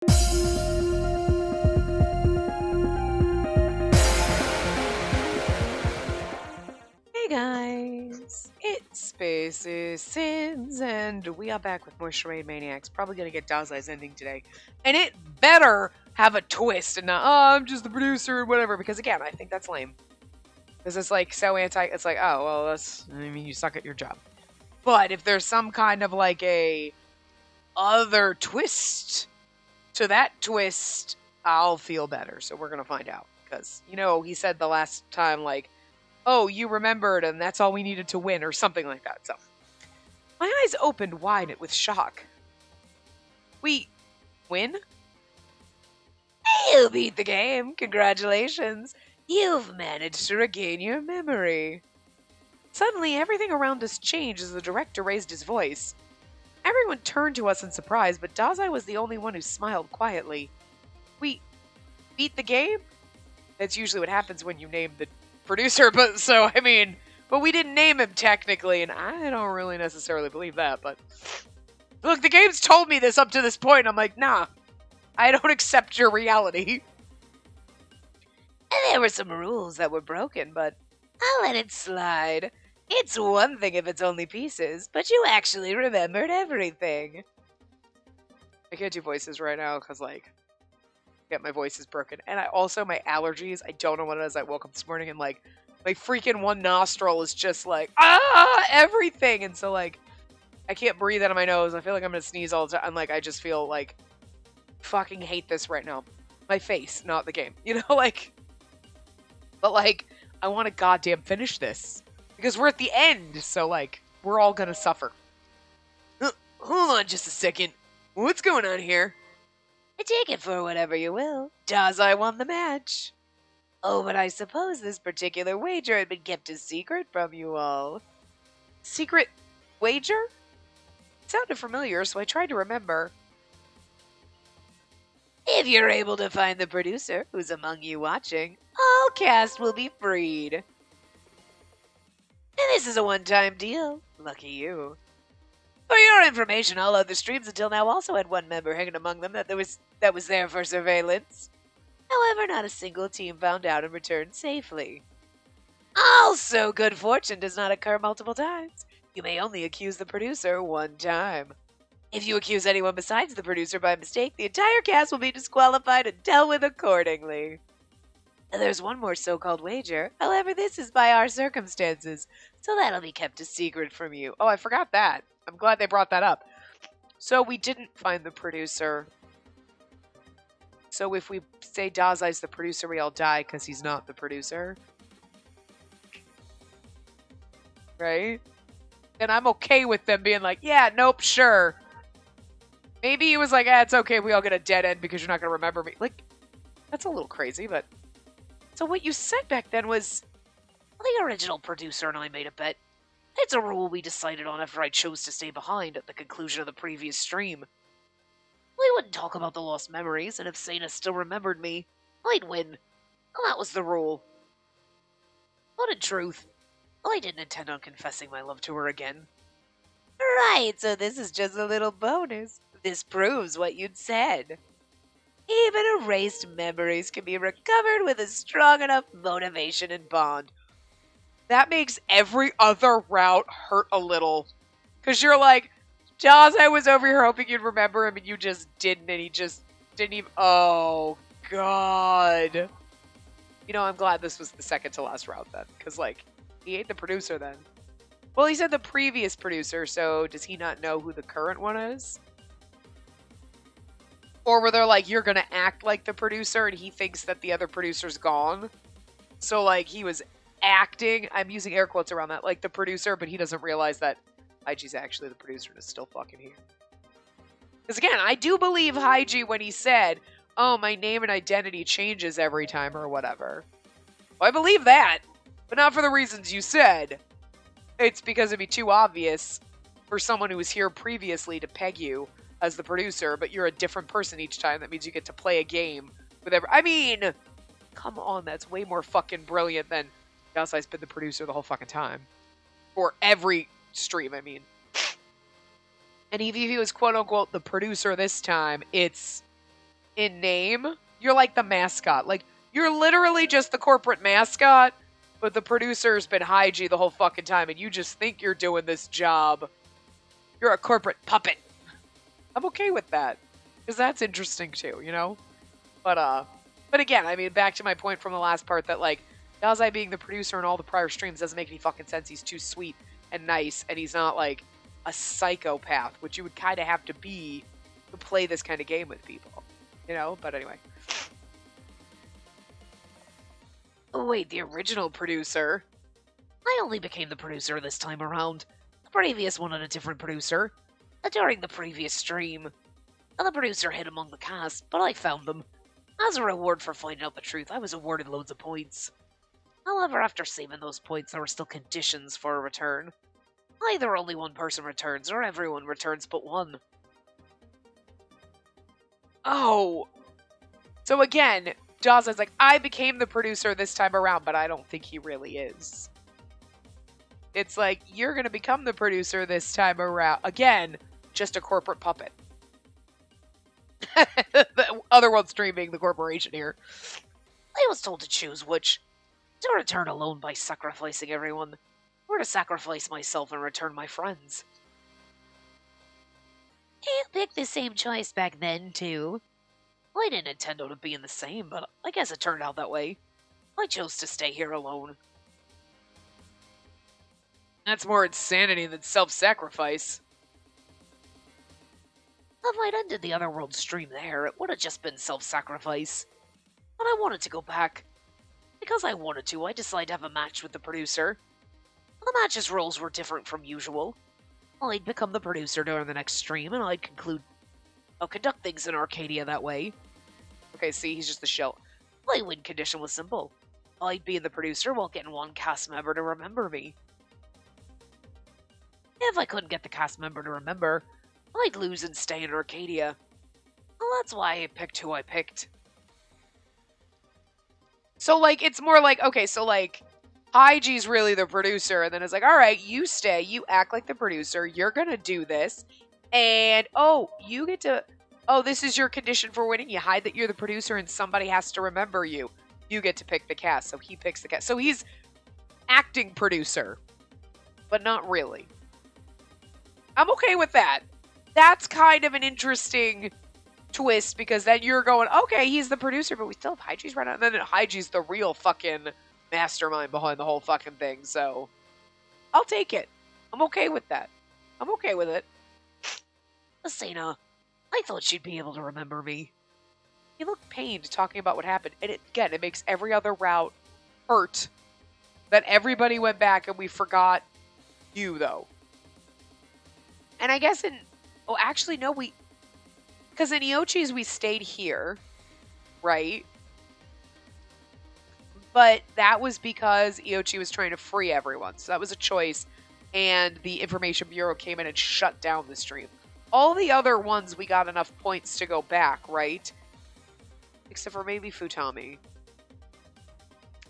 Hey guys, it's Spacey Sins, and we are back with more Charade Maniacs. Probably gonna get Dazai's ending today, and it better have a twist and not, oh, I'm just the producer or whatever. Because again, I think that's lame. Because it's like so anti. It's like, oh well, you suck at your job. But if there's some kind of like a other twist to that twist, I'll feel better. So we're gonna find out. Because he said the last time like, oh, you remembered, and that's all we needed to win, or something like that. So, my eyes opened wide with shock. We win? You beat the game. Congratulations. You've managed to regain your memory. Suddenly, everything around us changed as the director raised his voice. Everyone turned to us in surprise, but Dazai was the only one who smiled quietly. We beat the game? That's usually what happens when you name the producer, but we didn't name him technically, and I don't really necessarily believe that, but look, the game's told me this up to this point. I'm like, nah, I don't accept your reality. And there were some rules that were broken, but I'll let it slide. It's one thing if it's only pieces, but you actually remembered everything. I can't do voices right now because, like, my voice is broken. And my allergies, I don't know what it is. I woke up this morning and, like, my freaking one nostril is just like, everything. And so, like, I can't breathe out of my nose. I feel like I'm going to sneeze all the time. I'm like, I just feel like, fucking hate this right now. My face, not the game. But, like, I want to goddamn finish this. Because we're at the end. So, like, we're all going to suffer. Hold on just a second. What's going on here? Take it for whatever you will. Dazai won the match. Oh, but I suppose this particular wager had been kept a secret from you all. Secret wager? It sounded familiar, so I tried to remember. If you're able to find the producer who's among you watching, all cast will be freed. And this is a one-time deal. Lucky you. For your information, all other streams until now also had one member hanging among them that was there for surveillance. However, not a single team found out and returned safely. Also, good fortune does not occur multiple times. You may only accuse the producer one time. If you accuse anyone besides the producer by mistake, the entire cast will be disqualified and dealt with accordingly. There's one more so-called wager. However, this is by our circumstances, so that'll be kept a secret from you. Oh, I forgot that. I'm glad they brought that up. So we didn't find the producer. So if we say Dazai's the producer, we all die because he's not the producer. Right? And I'm okay with them being like, yeah, nope, sure. Maybe he was like, it's okay, we all get a dead end because you're not going to remember me. Like, that's a little crazy, but... So what you said back then was, the original producer and I made a bet. It's a rule we decided on after I chose to stay behind at the conclusion of the previous stream. We wouldn't talk about the lost memories, and if Sana still remembered me, I'd win. Well, that was the rule. But in truth, I didn't intend on confessing my love to her again. Right, so this is just a little bonus. This proves what you'd said. Even erased memories can be recovered with a strong enough motivation and bond. That makes every other route hurt a little. Because you're like, Dazai was over here hoping you'd remember him and you just didn't, and he just didn't even... Oh, God. I'm glad this was the second to last route then. Because, like, he ain't the producer then. Well, he said the previous producer, so does he not know who the current one is? Or were they like, you're going to act like the producer and he thinks that the other producer's gone? So, like, he was acting, I'm using air quotes around that, like the producer, but he doesn't realize that Haiji's actually the producer and is still fucking here. Because again, I do believe Haiji when he said, oh, my name and identity changes every time or whatever. Well, I believe that, but not for the reasons you said. It's because it'd be too obvious for someone who was here previously to peg you as the producer, but you're a different person each time. That means you get to play a game with I mean, come on, that's way more fucking brilliant than Dazai's been the producer the whole fucking time. For every stream, I mean. And even if he was quote-unquote the producer this time, it's in name. You're like the mascot. Like, you're literally just the corporate mascot, but the producer's been Haiji the whole fucking time, and you just think you're doing this job. You're a corporate puppet. I'm okay with that, because that's interesting too, you know? But again, I mean, back to my point from the last part that, like, Dazai being the producer in all the prior streams doesn't make any fucking sense. He's too sweet and nice, and he's not, like, a psychopath, which you would kind of have to be to play this kind of game with people, you know? But anyway. Oh, wait, the original producer. I only became the producer this time around. The previous one had a different producer. During the previous stream, the producer hid among the cast, but I found them. As a reward for finding out the truth, I was awarded loads of points. However, after saving those points, there were still conditions for a return. Either only one person returns, or everyone returns but one. Oh! So again, Dazai's like, I became the producer this time around, but I don't think he really is. It's like, you're gonna become the producer this time around. Again, just a corporate puppet. The Otherworld Stream being the corporation here. I was told to choose which. To return alone by sacrificing everyone, or to sacrifice myself and return my friends. You picked the same choice back then, too. I didn't intend to be in the same, but I guess it turned out that way. I chose to stay here alone. That's more insanity than self-sacrifice. If I'd ended the Otherworld stream there, it would have just been self-sacrifice. But I wanted to go back. Because I wanted to, I decided to have a match with the producer. The match's roles were different from usual. I'd become the producer during the next stream, and I'd conduct things in Arcadia that way. Okay, see, he's just the shell. My win condition was simple. I'd be the producer while getting one cast member to remember me. If I couldn't get the cast member to remember, I'd lose and stay in Arcadia. Well, that's why I picked who I picked. So, like, it's more like, okay, so, like, Haiji's really the producer, and then it's like, alright, you stay, you act like the producer, you're gonna do this, and, oh, you get to, oh, this is your condition for winning, you hide that you're the producer and somebody has to remember you. You get to pick the cast, so he picks the cast. So he's acting producer, but not really. I'm okay with that. That's kind of an interesting twist, because then you're going, okay, he's the producer, but we still have Haiji's right now. And then Haiji's the real fucking mastermind behind the whole fucking thing, so I'll take it. I'm okay with that. I'm okay with it. Asena, I thought she'd be able to remember me. He looked pained talking about what happened, and it makes every other route hurt that everybody went back and we forgot you, though. And I guess because in Iochi's we stayed here, right? But that was because Iochi was trying to free everyone. So that was a choice. And the Information Bureau came in and shut down the stream. All the other ones we got enough points to go back, right? Except for maybe Futami.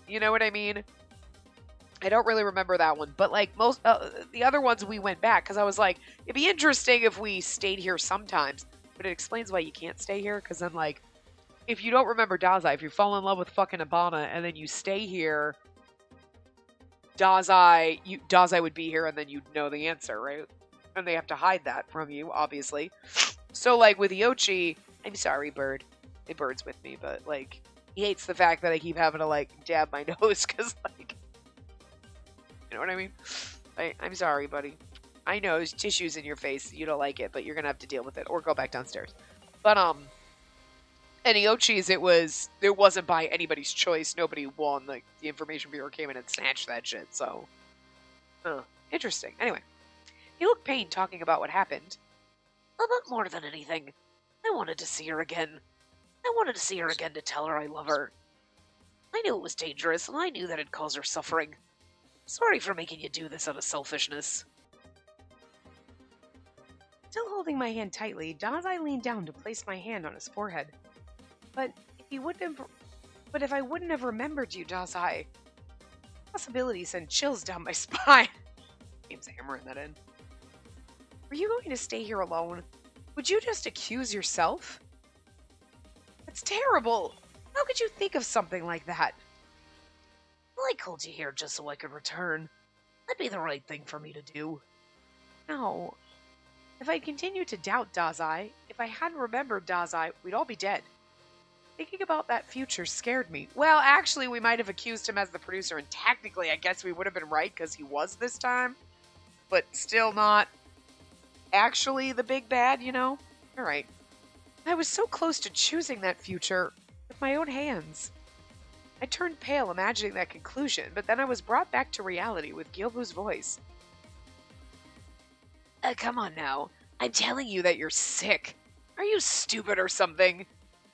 You know what I mean? I don't really remember that one. But like most, the other ones we went back. Because I was like, it'd be interesting if we stayed here sometimes. But it explains why you can't stay here, because then, like, if you don't remember Dazai, if you fall in love with fucking Ibana and then you stay here, Dazai would be here and then you'd know the answer, right? And they have to hide that from you, obviously. So, like, with Iochi, I'm sorry, Bird. The Bird's with me, but, like, he hates the fact that I keep having to, like, dab my nose, because, like, you know what I mean? I'm sorry, buddy. I know, there's tissues in your face. You don't like it, but you're going to have to deal with it. Or go back downstairs. But, and Iochi's, it wasn't by anybody's choice. Nobody won. Like, the Information Bureau came in and snatched that shit, so. Interesting. Anyway. He looked pained talking about what happened. But more than anything, I wanted to see her again. I wanted to see her again to tell her I love her. I knew it was dangerous, and I knew that it'd cause her suffering. Sorry for making you do this out of selfishness. Still holding my hand tightly, Dazai leaned down to place my hand on his forehead. But if I wouldn't have remembered you, Dazai, possibilities send chills down my spine. James hammering that in. Were you going to stay here alone? Would you just accuse yourself? It's terrible. How could you think of something like that? Well, I called you here just so I could return. That'd be the right thing for me to do. No. If I continued to doubt Dazai, if I hadn't remembered Dazai, we'd all be dead. Thinking about that future scared me. Well, actually, we might have accused him as the producer, and technically, I guess we would have been right because he was this time. But still not actually the big bad, you know? Alright. I was so close to choosing that future with my own hands. I turned pale imagining that conclusion, but then I was brought back to reality with Gyobu's voice. Come on now. I'm telling you that you're sick. Are you stupid or something?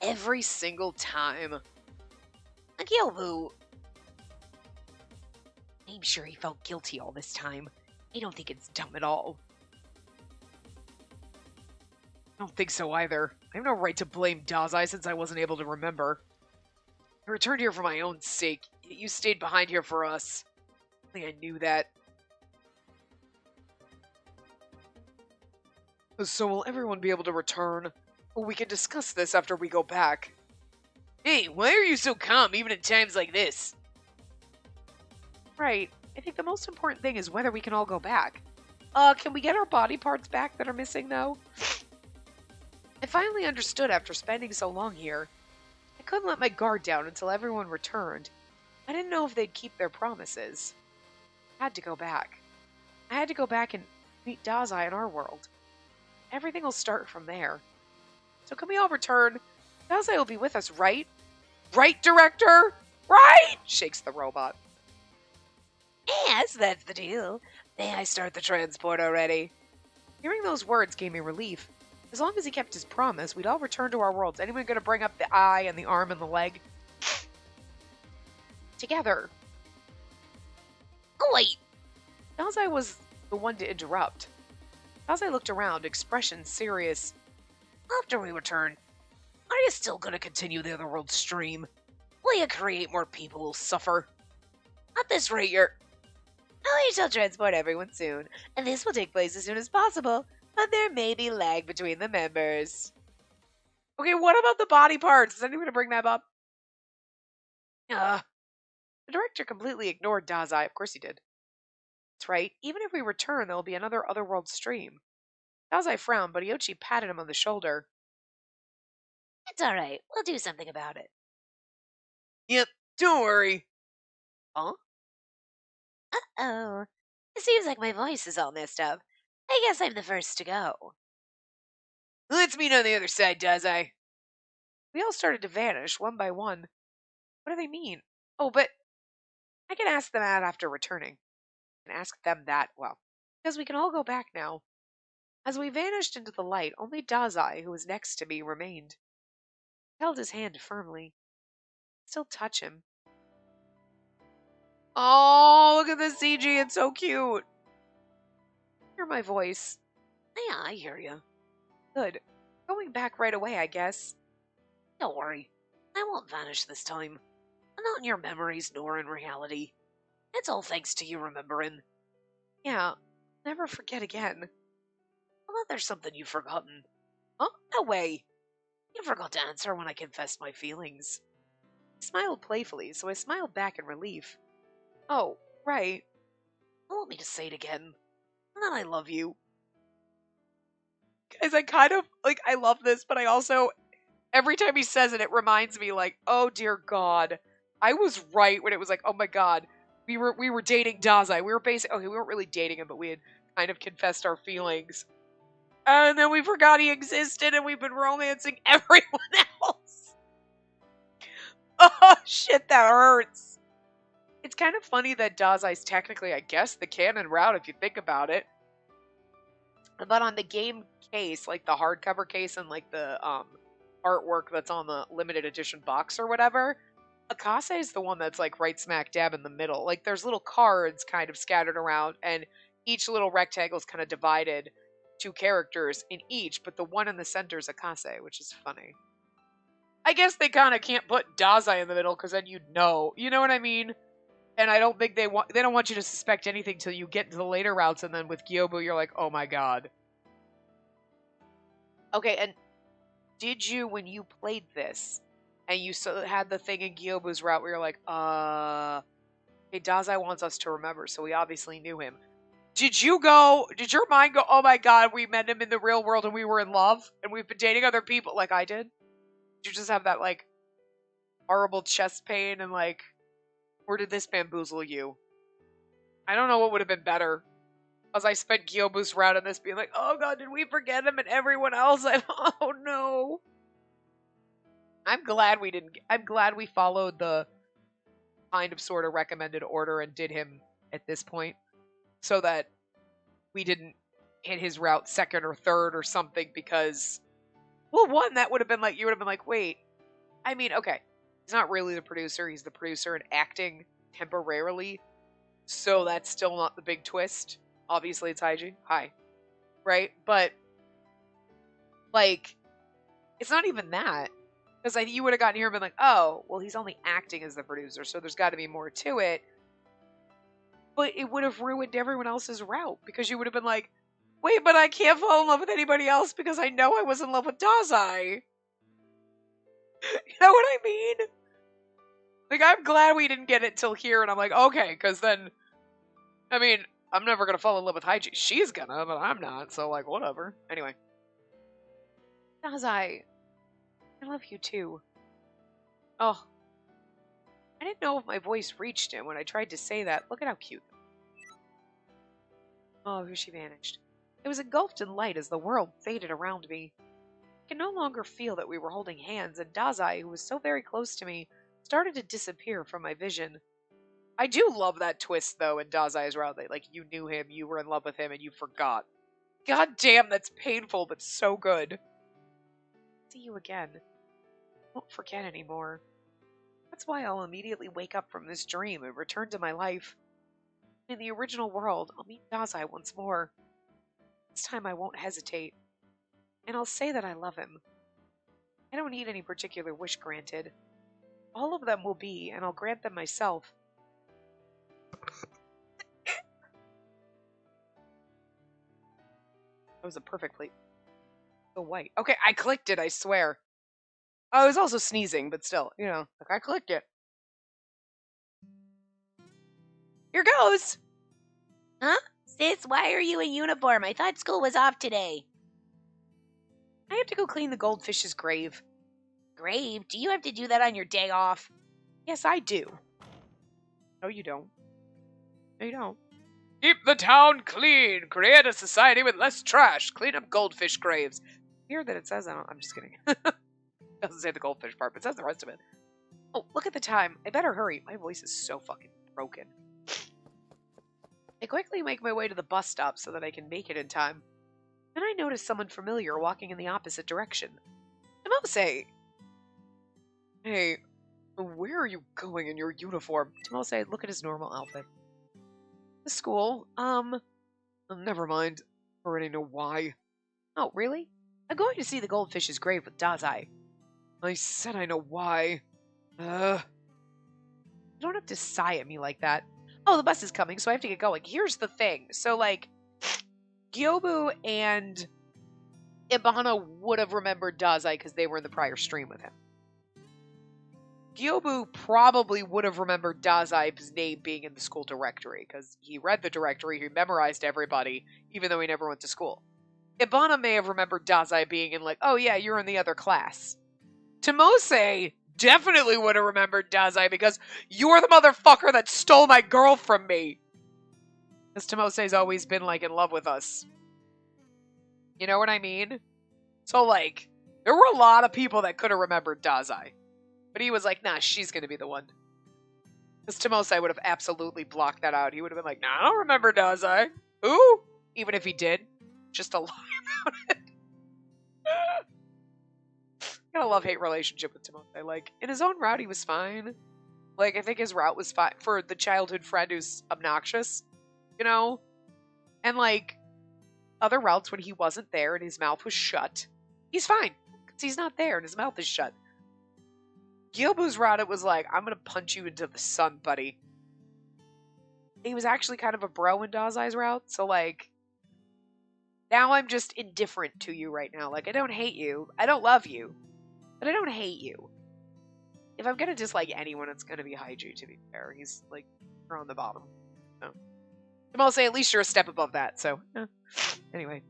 Every single time. Gyobu. I'm sure he felt guilty all this time. I don't think it's dumb at all. I don't think so either. I have no right to blame Dazai since I wasn't able to remember. I returned here for my own sake. You stayed behind here for us. I think I knew that. So will everyone be able to return? Well, we can discuss this after we go back. Hey, why are you so calm even in times like this? Right. I think the most important thing is whether we can all go back. Can we get our body parts back that are missing, though? I finally understood after spending so long here. I couldn't let my guard down until everyone returned. I didn't know if they'd keep their promises. I had to go back. I had to go back and meet Dazai in our world. Everything will start from there. So can we all return? Dazai will be with us, right? Right, director? Right? Shakes the robot. Yes, that's the deal. May I start the transport already? Hearing those words gave me relief. As long as he kept his promise, we'd all return to our worlds. Anyone gonna bring up the eye and the arm and the leg? Together. Oh, wait. Dazai was the one to interrupt. Dazai looked around, expression serious. After we return, are you still gonna continue the Otherworld stream? Will you create more people who'll suffer? At this rate, we shall transport everyone soon, and this will take place as soon as possible. But there may be lag between the members. Okay, what about the body parts? Is anyone going to bring that up? The director completely ignored Dazai. Of course he did. That's right. Even if we return, there will be another Otherworld stream. Dazai frowned, but Iochi patted him on the shoulder. It's alright. We'll do something about it. Yep, don't worry. Huh? Uh-oh. It seems like my voice is all messed up. I guess I'm the first to go. Let's meet on the other side, Dazai. We all started to vanish, one by one. What do they mean? Oh, but I can ask them that after returning. And ask them that, well, because we can all go back now. As we vanished into the light, only Dazai, who was next to me, remained. I held his hand firmly. I still touch him. Oh, look at the CG, it's so cute. Hear my voice. Yeah, I hear you. Good. Going back right away, I guess. Don't worry. I won't vanish this time. Not in your memories nor in reality. It's all thanks to you remembering. Yeah, never forget again. I bet there's something you've forgotten. Huh? No way. You forgot to answer when I confessed my feelings. He smiled playfully, so I smiled back in relief. Oh, right. Want me to say it again? And then I love you. Guys, I kind of, I love this, but I also, every time he says it, it reminds me, oh dear God. I was right when it was oh my God. We were dating Dazai. We were basically, okay, we weren't really dating him, but we had kind of confessed our feelings. And then we forgot he existed, and we've been romancing everyone else. Oh, shit, that hurts. It's kind of funny that Dazai's technically, I guess, the canon route, if you think about it. But on the game case, the hardcover case and, the artwork that's on the limited edition box or whatever, Akase is the one that's, right smack dab in the middle. There's little cards kind of scattered around, and each little rectangle is kind of divided. 2 characters in each, but the one in the center is Akase, which is funny. I guess they kind of can't put Dazai in the middle because then you'd know. You know what I mean? And I don't think they don't want you to suspect anything till you get into the later routes, and then with Gyobu, you're like, oh my God. Okay, and did you, when you played this, and you had the thing in Gyobu's route where you're like, hey, Dazai wants us to remember, so we obviously knew him. Did your mind go, oh my god, we met him in the real world and we were in love, and we've been dating other people like I did? Did you just have that, like, horrible chest pain and, like, or did this bamboozle you? I don't know what would have been better. As I spent Gyobu's route on this being like, oh god, did we forget him and everyone else? Oh no. I'm glad we followed the kind of sort of recommended order and did him at this point, so that we didn't hit his route second or third or something, because, well, one, that would have been like, you would have been like, wait, I mean, okay, he's not really the producer, he's the producer and acting temporarily, so that's still not the big twist. Obviously it's Haiji. Hi. Right? But, like, it's not even that. Because you would have gotten here and been like, oh, well, he's only acting as the producer, so there's got to be more to it. But it would have ruined everyone else's route, because you would have been like, wait, but I can't fall in love with anybody else because I know I was in love with Dazai. You know what I mean? Like, I'm glad we didn't get it till here, and I'm like, okay, because then, I mean, I'm never going to fall in love with Haiji. She's gonna, but I'm not, so, like, whatever. Anyway. Dazai, I love you too. Oh. I didn't know if my voice reached him when I tried to say that. Look at how cute. Oh, here she vanished. It was engulfed in light as the world faded around me. I could no longer feel that we were holding hands, and Dazai, who was so very close to me, started to disappear from my vision. I do love that twist, though, in Dazai's route. That, like, you knew him, you were in love with him, and you forgot. God damn, that's painful, but so good. See you again. Won't forget anymore. That's why I'll immediately wake up from this dream and return to my life. In the original world, I'll meet Dazai once more. This time I won't hesitate. And I'll say that I love him. I don't need any particular wish granted. All of them will be, and I'll grant them myself. That was a perfectly... so white. Okay, I clicked it, I swear. I was also sneezing, but still, you know, like, I clicked it. Here goes! Huh? Sis, why are you in uniform? I thought school was off today. I have to go clean the goldfish's grave. Grave? Do you have to do that on your day off? Yes, I do. No, you don't. No, you don't. Keep the town clean. Create a society with less trash. Clean up goldfish graves. Weird that it says that. I'm just kidding. Doesn't say the goldfish part, but it says the rest of it. Oh, look at the time. I better hurry. My voice is so fucking broken. I quickly make my way to the bus stop so that I can make it in time. Then I notice someone familiar walking in the opposite direction. Tomose! Hey, where are you going in your uniform? Tomose, look at his normal outfit. The school. Never mind. I already know why. Oh, really? I'm going to see the goldfish's grave with Dazai. I said I know why. You don't have to sigh at me like that. Oh, the bus is coming, so I have to get going. Here's the thing. So, like, Gyobu and Ibana would have remembered Dazai because they were in the prior stream with him. Gyobu probably would have remembered Dazai's name being in the school directory because he read the directory, he memorized everybody, even though he never went to school. Ibana may have remembered Dazai being in, like, oh yeah, you're in the other class. Tomose definitely would have remembered Dazai because you're the motherfucker that stole my girl from me. Because Tomose's always been, like, in love with us. You know what I mean? So, like, there were a lot of people that could have remembered Dazai. But he was like, nah, she's going to be the one. Because Tomose would have absolutely blocked that out. He would have been like, nah, I don't remember Dazai. Who? Even if he did. Just to lie about it. Got a love-hate relationship with Tomose. Like, in his own route, he was fine. Like, I think his route was fine for the childhood friend who's obnoxious, you know? And, like, other routes when he wasn't there and his mouth was shut, he's fine. Because he's not there and his mouth is shut. Gyobu's route, it was like, I'm gonna punch you into the sun, buddy. He was actually kind of a bro in Dazai's route, so, like, now I'm just indifferent to you right now. Like, I don't hate you. I don't love you. But I don't hate you. if I'm gonna dislike anyone, it's gonna be Haiju, to be fair. He's, like, on the bottom. So. I'll say at least you're a step above that, so. Anyway.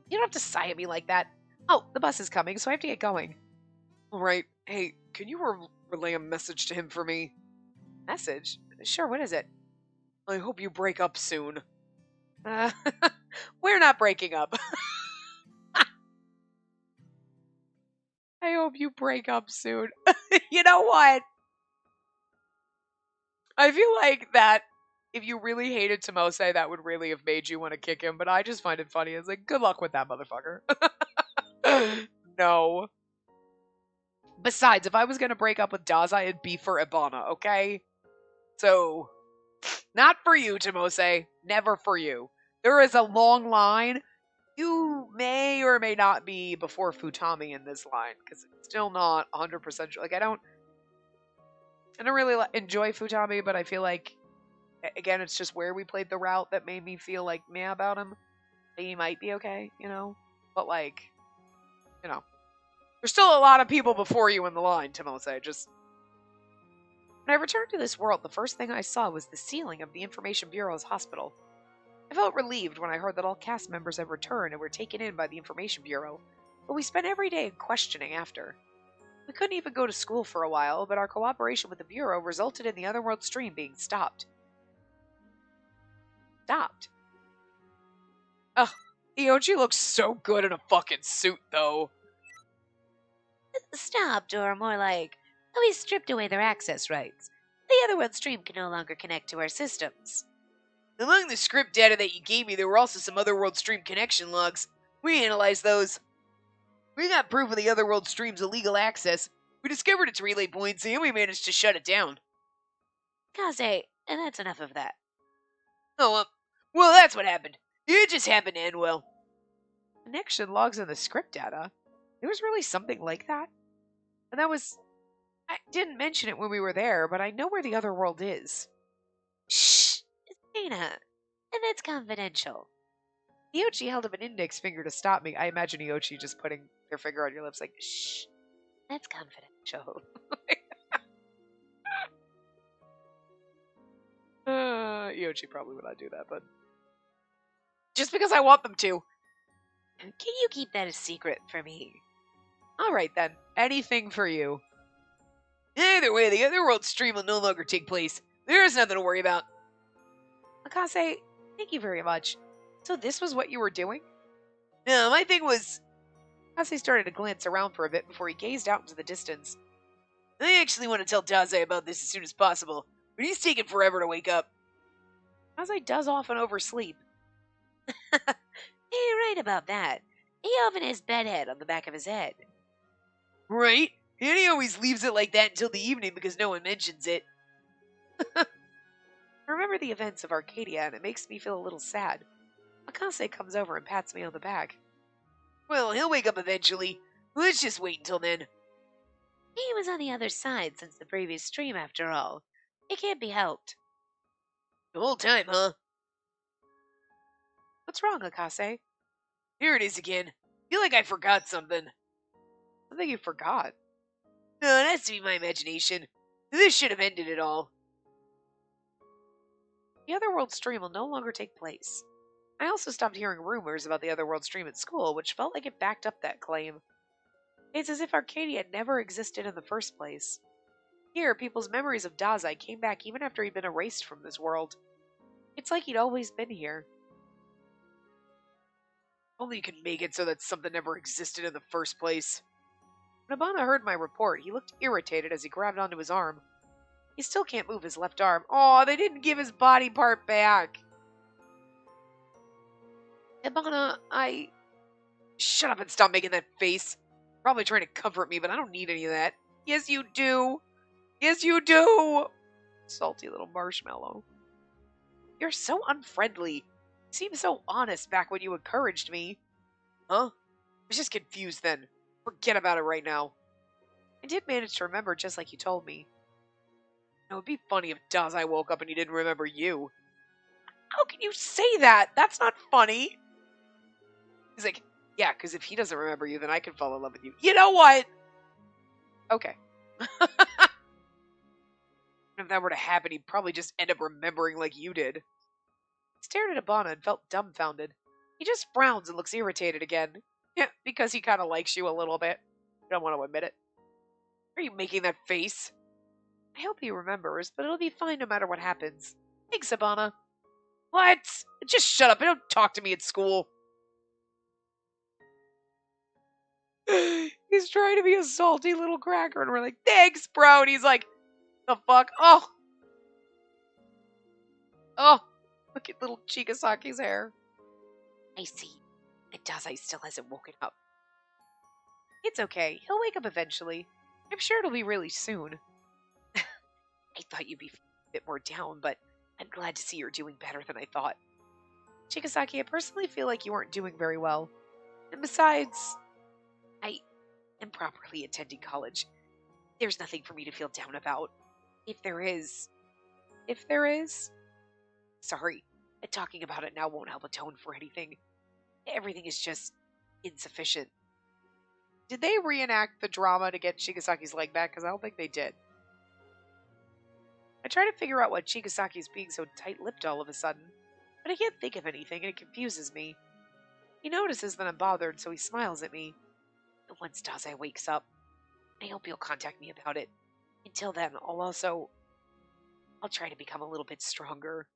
You don't have to sigh at me like that. Oh, the bus is coming, so I have to get going. All right. Hey, can you relay a message to him for me? Message? Sure, what is it? I hope you break up soon. We're not breaking up. I hope you break up soon. You know what? I feel like that if you really hated Tomose, that would really have made you want to kick him, but I just find it funny. It's like, good luck with that motherfucker. No. Besides, if I was going to break up with Dazai, it'd be for Ibana, okay? So, not for you, Tomose. Never for you. There is a long line. You may or may not be before Futami in this line, because it's still not 100% sure. Like, I don't really enjoy Futami, but I feel like, again, it's just where we played the route that made me feel like meh about him. He might be okay, you know? But, like, you know. There's still a lot of people before you in the line, Tomose. Just. When I returned to this world, the first thing I saw was the ceiling of the Information Bureau's hospital. I felt relieved when I heard that all cast members had returned and were taken in by the Information Bureau, but we spent every day questioning after. We couldn't even go to school for a while, but our cooperation with the Bureau resulted in the Otherworld stream being stopped. Stopped? Ugh, Iochi looks so good in a fucking suit, though. Stopped, or more like, we stripped away their access rights. The Otherworld stream can no longer connect to our systems. Among the script data that you gave me, there were also some Otherworld stream connection logs. We analyzed those. We got proof of the Otherworld stream's illegal access. We discovered its relay points, and we managed to shut it down. Kaze, and that's enough of that. Oh, well, that's what happened. It just happened to end well. Connection logs in the script data? There was really something like that? And that was... I didn't mention it when we were there, but I know where the Otherworld is. Shh! It's Dana. And it's confidential. Iochi held up an index finger to stop me. I imagine Iochi just putting their finger on your lips like, shh. That's confidential. Iochi probably would not do that, but... Just because I want them to. Can you keep that a secret for me? Alright then. Anything for you. Either way, the Otherworld stream will no longer take place. There is nothing to worry about. Akase, thank you very much. So this was what you were doing? No, my thing was... Akase started to glance around for a bit before he gazed out into the distance. I actually want to tell Daze about this as soon as possible, but he's taking forever to wake up. Daze does often oversleep. You're right about that. He often has bedhead on the back of his head. Right? And he always leaves it like that until the evening because no one mentions it. I remember the events of Arcadia, and it makes me feel a little sad. Akase comes over and pats me on the back. Well, he'll wake up eventually. Let's just wait until then. He was on the other side since the previous stream, after all. It can't be helped. The whole time, huh? What's wrong, Akase? Here it is again. I feel like I forgot something. Something you forgot? No, it has to be my imagination. This should have ended it all. The Otherworld stream will no longer take place. I also stopped hearing rumors about the Otherworld stream at school, which felt like it backed up that claim. It's as if Arcadia never existed in the first place. Here, people's memories of Dazai came back even after he'd been erased from this world. It's like he'd always been here. Only you can make it so that something never existed in the first place. When Ibana heard my report, he looked irritated as he grabbed onto his arm. He still can't move his left arm. Aw, they didn't give his body part back. Ibana, Shut up and stop making that face. Probably trying to comfort me, but I don't need any of that. Yes, you do. Yes, you do. Salty little marshmallow. You're so unfriendly. You seemed so honest back when you encouraged me. Huh? I was just confused then. Forget about it right now. I did manage to remember just like you told me. It would be funny if Dazai woke up and he didn't remember you. How can you say that? That's not funny. He's like, yeah, because if he doesn't remember you, then I can fall in love with you. You know what? Okay. If that were to happen, he'd probably just end up remembering like you did. He stared at Abana and felt dumbfounded. He just frowns and looks irritated again. Yeah, because he kind of likes you a little bit. You don't want to admit it. Are you making that face? I hope he remembers, but it'll be fine no matter what happens. Thanks, Abana. What? Just shut up and don't talk to me at school. He's trying to be a salty little cracker, and we're like, thanks, bro. And he's like, the fuck? Oh, look at little Chigasaki's hair. I see. And Dazai still hasn't woken up. It's okay. He'll wake up eventually. I'm sure it'll be really soon. I thought you'd be a bit more down, but I'm glad to see you're doing better than I thought. Chigasaki, I personally feel like you aren't doing very well. And besides, I am properly attending college. There's nothing for me to feel down about. If there is... Sorry, talking about it now won't help atone for anything. Everything is just insufficient. Did they reenact the drama to get Chigasaki's leg back? Because I don't think they did. I try to figure out why Chigasaki's being so tight-lipped all of a sudden, but I can't think of anything and it confuses me. He notices that I'm bothered, so he smiles at me. And once Dazai wakes up, I hope he'll contact me about it. Until then, I'll try to become a little bit stronger.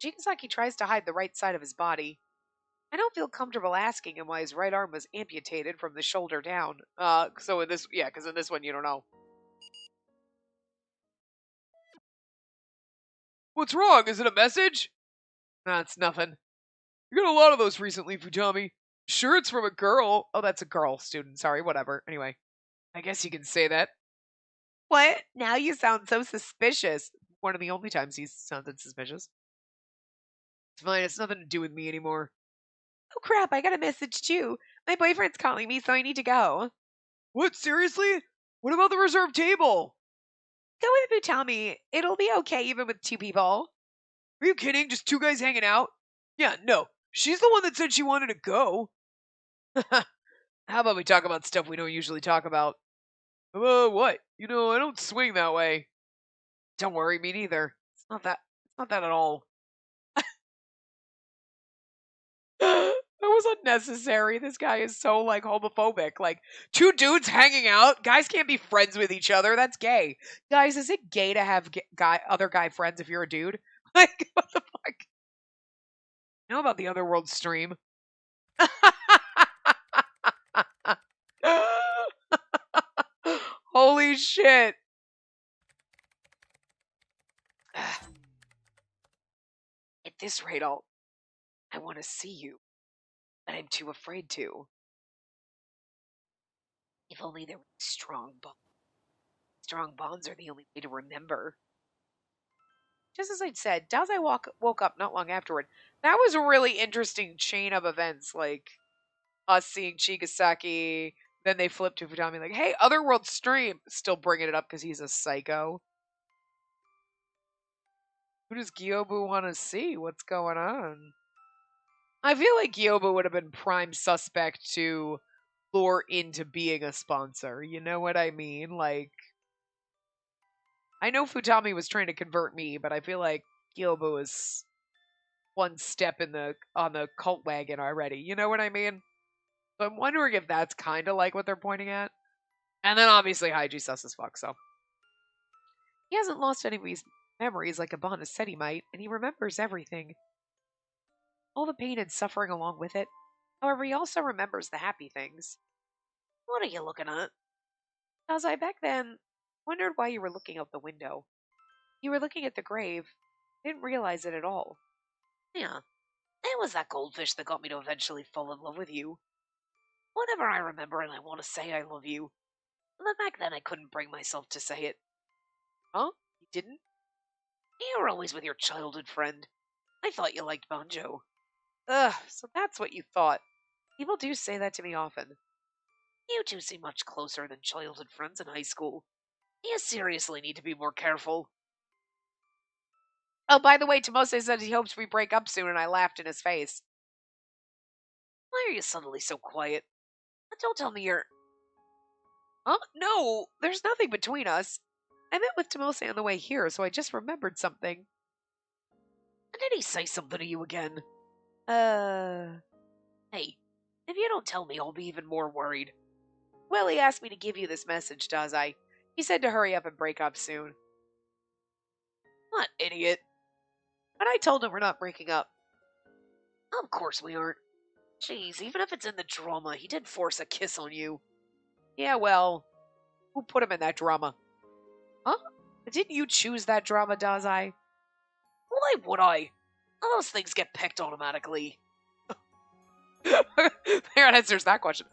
Chigasaki tries to hide the right side of his body. I don't feel comfortable asking him why his right arm was amputated from the shoulder down. Because in this one you don't know. What's wrong? Is it a message? Nah, it's nothing. You got a lot of those recently, Futami. Sure it's from a girl. Oh, that's a girl student. Sorry, whatever. Anyway, I guess you can say that. What? Now you sound so suspicious. One of the only times he's sounded suspicious. It's fine. It's nothing to do with me anymore. Oh crap, I got a message too. My boyfriend's calling me, so I need to go. What, seriously? What about the reserved table? Go with Futami. It'll be okay even with 2 people. Are you kidding? Just 2 guys hanging out? Yeah, no. She's the one that said she wanted to go. How about we talk about stuff we don't usually talk about? What? I don't swing that way. Don't worry, me neither. It's not that at all. That was unnecessary. This guy is so, homophobic. 2 dudes hanging out? Guys can't be friends with each other. That's gay. Guys, is it gay to have other guy friends if you're a dude? What the fuck? You know about the Otherworld stream? Holy shit. At this rate, I want to see you. But I'm too afraid to. If only there were strong bonds. Strong bonds are the only way to remember. Just as I'd said, Dazai woke up not long afterward. That was a really interesting chain of events, us seeing Chigasaki, then they flip to Futami like, hey, Otherworld stream. Still bringing it up because he's a psycho. Who does Gyobu want to see? What's going on? I feel like Gyobu would have been prime suspect to lure into being a sponsor. You know what I mean? I know Futami was trying to convert me, but I feel like Gyobu is one step on the cult wagon already. You know what I mean? So I'm wondering if that's kind of like what they're pointing at. And then obviously Haiji sus as fuck, so. He hasn't lost any of his memories like Abana said he might, and he remembers everything. All the pain and suffering along with it. However, he also remembers the happy things. What are you looking at? As I back then wondered why you were looking out the window. You were looking at the grave. Didn't realize it at all. Yeah, it was that goldfish that got me to eventually fall in love with you. Whenever I remember and I want to say I love you. But back then I couldn't bring myself to say it. Huh? You didn't? You were always with your childhood friend. I thought you liked Banjo. Ugh, so that's what you thought. People do say that to me often. You two seem much closer than childhood friends in high school. You seriously need to be more careful. Oh, by the way, Tomose said he hopes we break up soon, and I laughed in his face. Why are you suddenly so quiet? Don't tell me you're... Huh? No, there's nothing between us. I met with Tomose on the way here, so I just remembered something. And did he say something to you again? Hey, if you don't tell me, I'll be even more worried. Well, he asked me to give you this message, Dazai. He said to hurry up and break up soon. What idiot. And I told him we're not breaking up. Of course we aren't. Jeez, even if it's in the drama, he did force a kiss on you. Yeah, well, who put him in that drama? Huh? Didn't you choose that drama, Dazai? Why would I? Those things get picked automatically. There answers that question.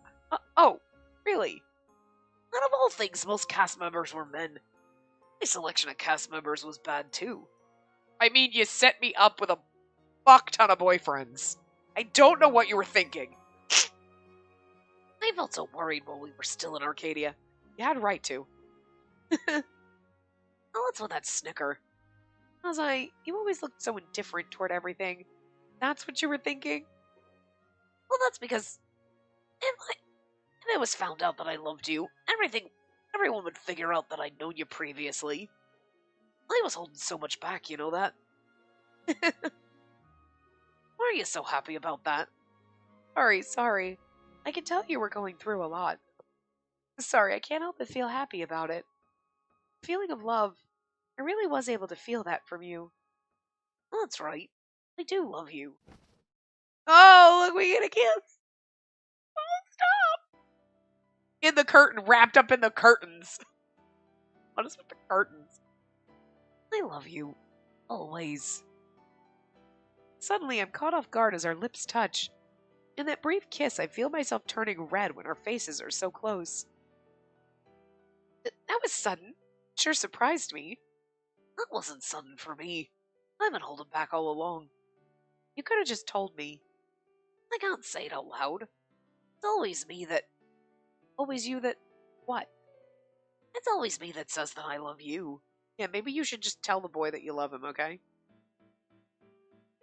Oh, really? Out of all things, most cast members were men. My selection of cast members was bad too. I mean, you set me up with a fuck ton of boyfriends. I don't know what you were thinking. I felt so worried while we were still in Arcadia. You had right to. Oh, what's with that snicker? Dazai, you always looked so indifferent toward everything. That's what you were thinking? Well, that's because if it was found out that I loved you, everyone would figure out that I'd known you previously. I was holding so much back, you know that? Why are you so happy about that? Sorry. I can tell you were going through a lot. Sorry, I can't help but feel happy about it. The feeling of love, I really was able to feel that from you. Well, that's right. I do love you. Oh, look, we get a kiss. Oh, stop. In the curtain, wrapped up in the curtains. What is with the curtains? I love you. Always. Suddenly, I'm caught off guard as our lips touch. In that brief kiss, I feel myself turning red when our faces are so close. That was sudden. Sure surprised me. That wasn't sudden for me. I've been holding back all along. You could have just told me. I can't say it out loud. It's always me that... Always you that... What? It's always me that says that I love you. Yeah, maybe you should just tell the boy that you love him, okay?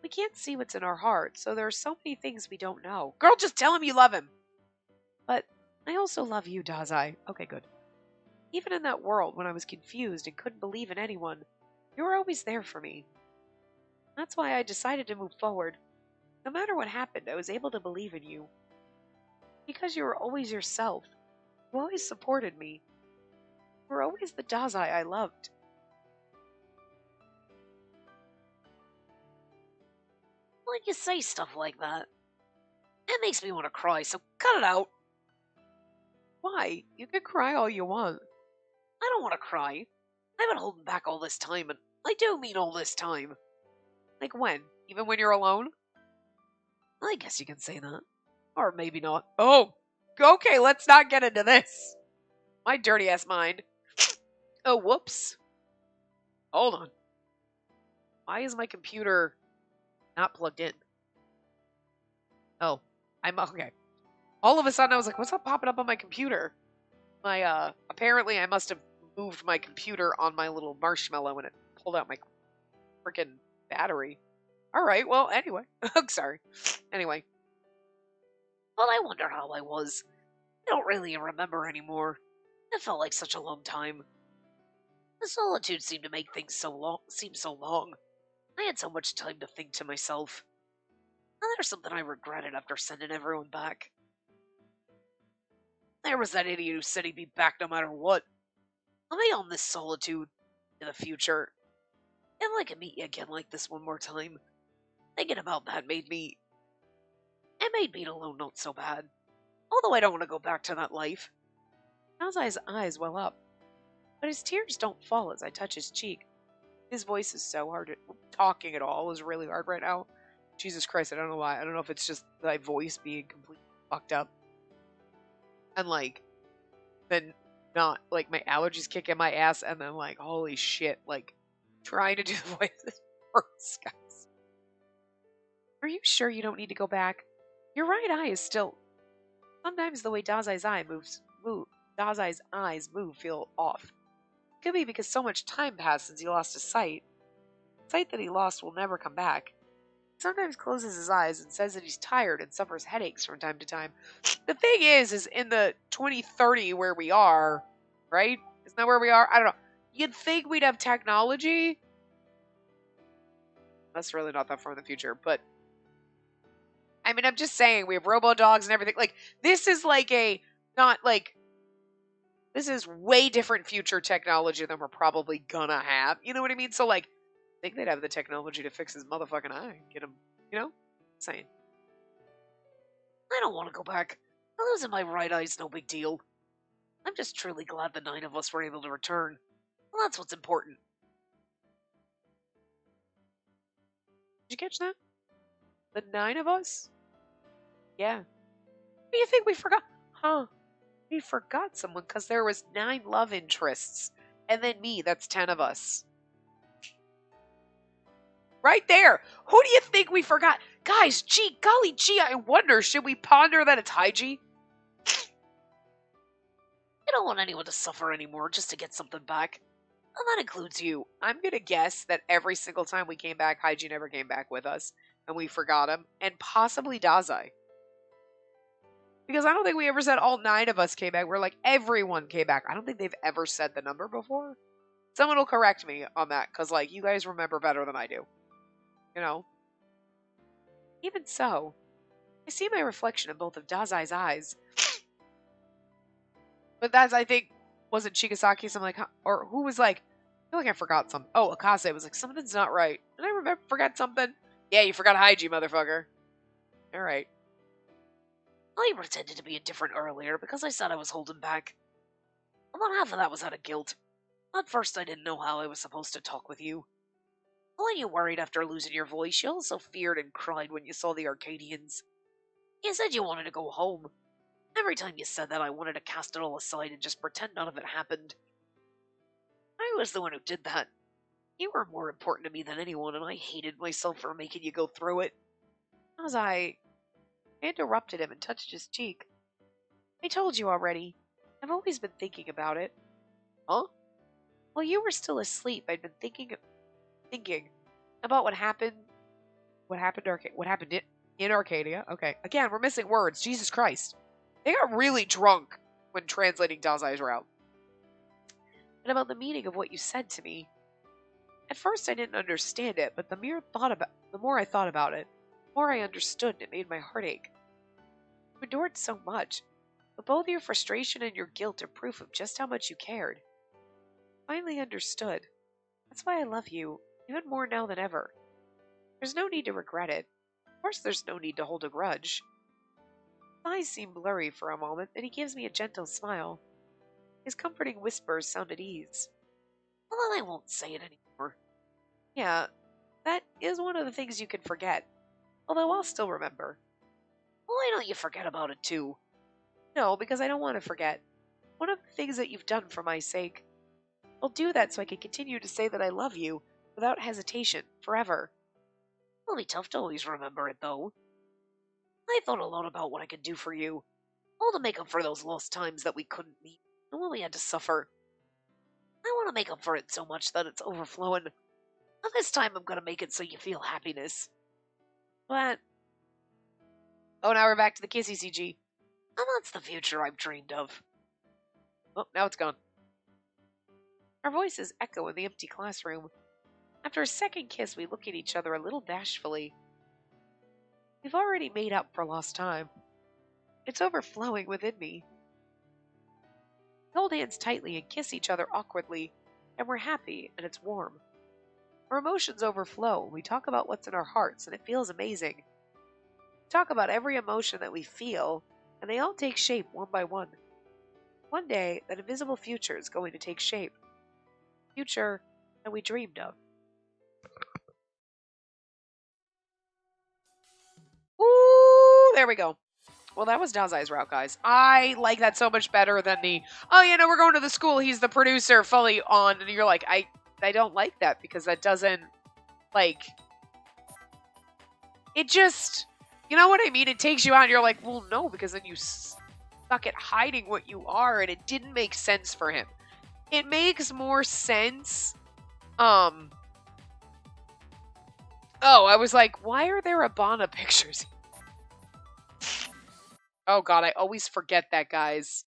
We can't see what's in our hearts, so there are so many things we don't know. Girl, just tell him you love him! But I also love you, Dazai. Okay, good. Even in that world, when I was confused and couldn't believe in anyone, you were always there for me. That's why I decided to move forward. No matter what happened, I was able to believe in you. Because you were always yourself. You always supported me. You were always the Dazai I loved. When you say stuff like that, it makes me want to cry, so cut it out. Why? You can cry all you want. I don't want to cry. I've been holding back all this time, and I do mean all this time. Like when? Even when you're alone? I guess you can say that. Or maybe not. Oh, okay, let's not get into this. My dirty ass mind. Oh, whoops. Hold on. Why is my computer not plugged in? Oh, I'm okay. All of a sudden I was like, what's that popping up on my computer? Apparently I must have moved my computer on my little marshmallow and it pulled out my freaking battery. Alright, well, anyway. I'm sorry. Anyway. Well, I wonder how I was. I don't really remember anymore. It felt like such a long time. The solitude seemed to make things seem so long. I had so much time to think to myself. And there's something I regretted after sending everyone back. There was that idiot who said he'd be back no matter what. I may own this solitude in the future. If I could meet you again like this one more time, thinking about that made being alone not so bad. Although I don't want to go back to that life. Dazai's eyes well up, but his tears don't fall as I touch his cheek. His voice is so hard. Talking at all is really hard right now. Jesus Christ, I don't know why. I don't know if it's just my voice being completely fucked up. And then not, my allergies kick in my ass, and then holy shit, trying to do the voice hurts, guys. Are you sure you don't need to go back? Your right eye is still... Sometimes the way Dazai's eyes move feel off. Could be because so much time passed since he lost his sight. The sight that he lost will never come back. He sometimes closes his eyes and says that he's tired and suffers headaches from time to time. The thing is in the 2030 where we are, right? Isn't that where we are? I don't know. you'd think we'd have technology. That's really not that far in the future, but I mean, I'm just saying we have robo dogs and everything. Like, this is like this is way different future technology than we're probably gonna have. You know what I mean? So, like, I think they'd have the technology to fix his motherfucking eye. Get him, saying. I don't want to go back. Losing my right eye's no big deal. I'm just truly glad the 9 of us were able to return. Well, that's what's important. Did you catch that? The 9 of us? Yeah. What do you think we forgot? Huh. We forgot someone because there was 9 love interests. And then me, that's 10 of us. Right there. Who do you think we forgot? Guys, golly gee, I wonder, should we ponder that it's Hygie? I don't want anyone to suffer anymore just to get something back. And that includes you. I'm going to guess that every single time we came back, Hygie never came back with us. And we forgot him. And possibly Dazai. Because I don't think we ever said all 9 of us came back. We're like, everyone came back. I don't think they've ever said the number before. Someone will correct me on that. Because, like, you guys remember better than I do. You know? Even so, I see my reflection in both of Dazai's eyes. But that's, I think, wasn't Chigasaki? Something like, or who was like, I feel like I forgot something. Oh, Akase was like, something's not right. Did I forgot something? Yeah, you forgot Hygie, motherfucker. Alright. I pretended to be indifferent earlier because I said I was holding back. About half of that was out of guilt. At first I didn't know how I was supposed to talk with you. When you worried after losing your voice, you also feared and cried when you saw the Arcadians. You said you wanted to go home. Every time you said that, I wanted to cast it all aside and just pretend none of it happened. I was the one who did that. You were more important to me than anyone, and I hated myself for making you go through it. As I interrupted him and touched his cheek. I told you already. I've always been thinking about it. Huh? While you were still asleep, I'd been thinking about what happened in Arcadia. Okay. Again, we're missing words. Jesus Christ. They got really drunk when translating Dazai's route. And about the meaning of what you said to me. At first I didn't understand it, but the more I thought about it, the more I understood, and it made my heart ache. You endured so much, but both your frustration and your guilt are proof of just how much you cared. I finally understood. That's why I love you, even more now than ever. There's no need to regret it. Of course there's no need to hold a grudge. His eyes seem blurry for a moment, then he gives me a gentle smile. His comforting whispers sound at ease. Well, then I won't say it anymore. Yeah, that is one of the things you can forget. Although I'll still remember. Why don't you forget about it too? No, because I don't want to forget. One of the things that you've done for my sake. I'll do that so I can continue to say that I love you without hesitation, forever. It'll be tough to always remember it, though. I thought a lot about what I could do for you. All to make up for those lost times that we couldn't meet, and when we had to suffer. I want to make up for it so much that it's overflowing. And this time I'm going to make it so you feel happiness. What? Oh, now we're back to the kissy CG. And that's the future I've dreamed of. Oh, now it's gone. Our voices echo in the empty classroom. After a second kiss, we look at each other a little bashfully. We've already made up for lost time. It's overflowing within me. We hold hands tightly and kiss each other awkwardly, and we're happy, and it's warm. Our emotions overflow. We talk about what's in our hearts, and it feels amazing. We talk about every emotion that we feel, and they all take shape one by one. One day, that invisible future is going to take shape. Future that we dreamed of. Ooh, there we go. Well, that was Dazai's route, guys. I like that so much better than the, we're going to the school, he's the producer, fully on, and you're like, I don't like that, because that doesn't, like, it just, you know what I mean? It takes you out, and you're like, well, no, because then you suck at hiding what you are, and it didn't make sense for him. It makes more sense, oh, I was like, why are there Abana pictures? Oh god, I always forget that, guys.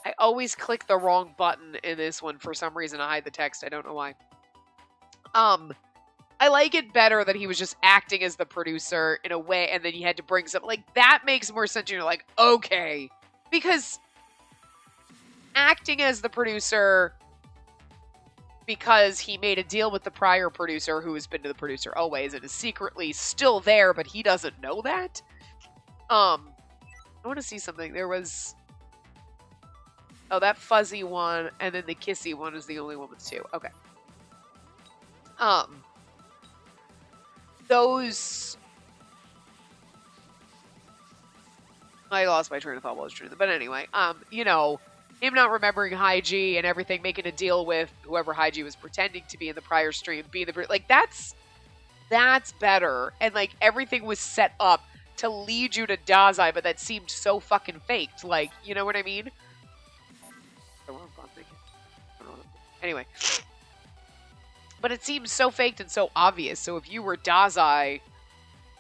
I always click the wrong button in this one for some reason to hide the text. I don't know why. I like it better that he was just acting as the producer in a way, and then he had to bring something. Like, that makes more sense. You're like, okay. Because acting as the producer because he made a deal with the prior producer who has been to the producer always and is secretly still there, but he doesn't know that. I want to see something. There was... Oh, that fuzzy one, and then the kissy one is the only one with two. Okay. Those... I lost my train of thought while I was doing that. But anyway, you know, him not remembering Haiji and everything, making a deal with whoever Haiji was pretending to be in the prior stream, being the... Like, that's better. And, like, everything was set up to lead you to Dazai, but that seemed so fucking faked. Like, you know what I mean? Anyway. But it seems so faked and so obvious. So if you were Dazai,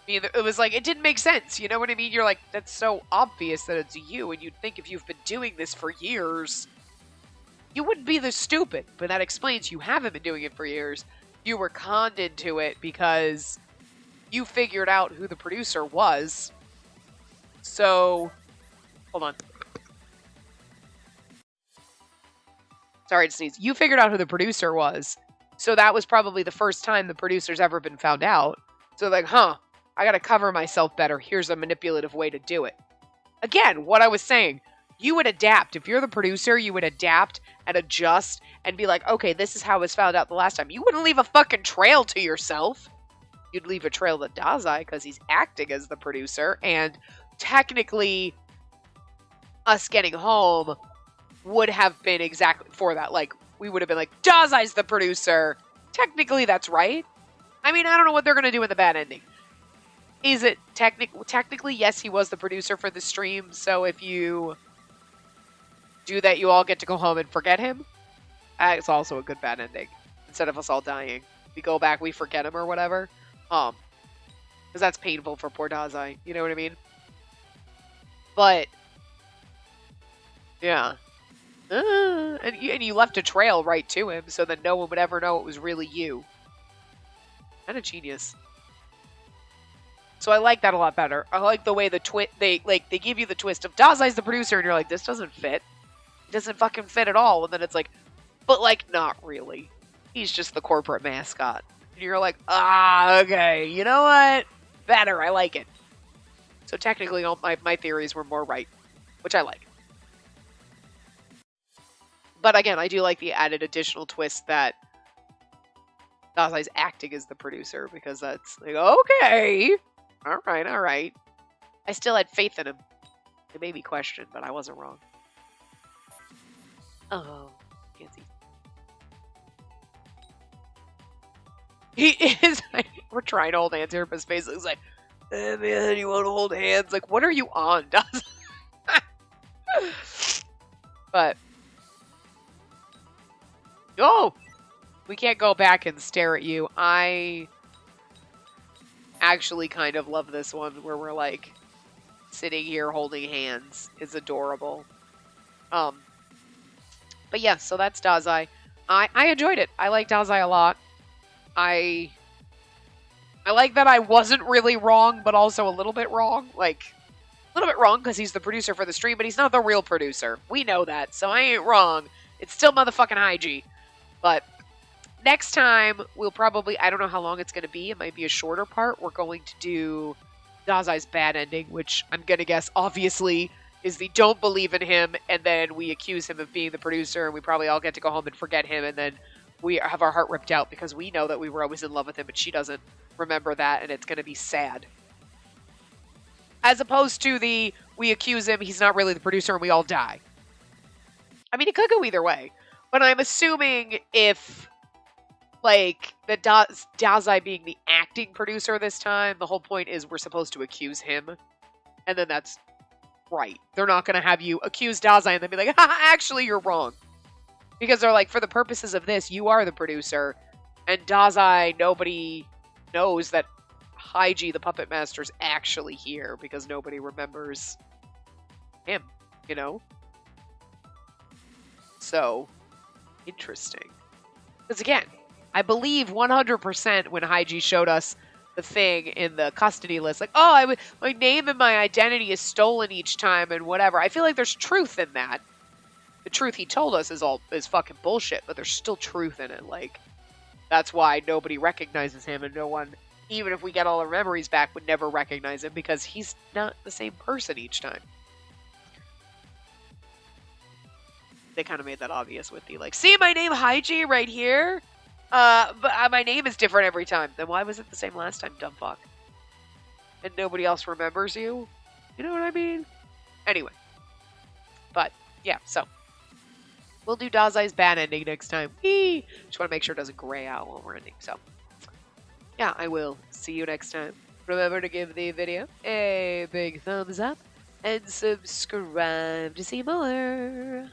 it was like, it didn't make sense. You know what I mean? You're like, that's so obvious that it's you. And you'd think if you've been doing this for years, you wouldn't be this stupid. But that explains you haven't been doing it for years. You were conned into it because you figured out who the producer was. So, hold on. Sorry to sneeze. You figured out who the producer was. So that was probably the first time the producer's ever been found out. So like, I gotta cover myself better. Here's a manipulative way to do it. Again, what I was saying, you would adapt. If you're the producer, you would adapt and adjust and be like, okay, this is how it was found out the last time. You wouldn't leave a fucking trail to yourself. You'd leave a trail to Dazai because he's acting as the producer. And technically, us getting home would have been exactly for that. Like, we would have been like, Dazai's the producer. Technically, that's right. I mean, I don't know what they're going to do in the bad ending. Is it technically, yes, he was the producer for the stream. So if you do that, you all get to go home and forget him. It's also a good bad ending. Instead of us all dying, we go back, we forget him or whatever. Because that's painful for poor Dazai. You know what I mean? But yeah. And you left a trail right to him so that no one would ever know it was really you. Kind of genius. So I like that a lot better. I like the way they give you the twist of Dazai's the producer and you're like, this doesn't fit. It doesn't fucking fit at all. And then it's like, but like, not really. He's just the corporate mascot. And you're like, okay, you know what? Better, I like it. So technically all my theories were more right, which I like. But again, I do like the added additional twist that Dazai's acting as the producer, because that's like, okay, all right. I still had faith in him. It made me question, but I wasn't wrong. Oh, can't see. He is. We're trying to hold hands here, but his face looks like, hey man, you want to hold hands? Like, what are you on, Dazai? But. Oh! We can't go back and stare at you. I actually kind of love this one where we're like sitting here holding hands. It's adorable. But yeah, so that's Dazai. I enjoyed it. I like Dazai a lot. I like that I wasn't really wrong, but also a little bit wrong. Like, a little bit wrong because he's the producer for the stream, but he's not the real producer. We know that, so I ain't wrong. It's still motherfucking Haiji. But next time, we'll probably, I don't know how long it's going to be. It might be a shorter part. We're going to do Dazai's bad ending, which I'm going to guess, obviously, is the don't believe in him, and then we accuse him of being the producer, and we probably all get to go home and forget him, and then we have our heart ripped out because we know that we were always in love with him, and she doesn't remember that, and it's going to be sad. As opposed to we accuse him, he's not really the producer, and we all die. I mean, it could go either way. But I'm assuming if, like, the Dazai being the acting producer this time, the whole point is we're supposed to accuse him. And then that's right. They're not going to have you accuse Dazai and then be like, actually, you're wrong. Because they're like, for the purposes of this, you are the producer. And Dazai, nobody knows that Haiji, the puppet master's actually here because nobody remembers him, you know? So, interesting. Because again, I believe 100% when Haiji showed us the thing in the custody list, like, oh, my name and my identity is stolen each time and whatever. I feel like there's truth in that. The truth he told us is fucking bullshit, but there's still truth in it. Like, that's why nobody recognizes him, and no one, even if we get all our memories back, would never recognize him because he's not the same person each time. They kind of made that obvious with the, like, see my name Haiji right here? But my name is different every time. Then why was it the same last time, dumb fuck? And nobody else remembers you? You know what I mean? Anyway. But, yeah, so. We'll do Dazai's bad ending next time. Whee! Just want to make sure it doesn't gray out while we're ending. So, yeah, I will see you next time. Remember to give the video a big thumbs up and subscribe to see more.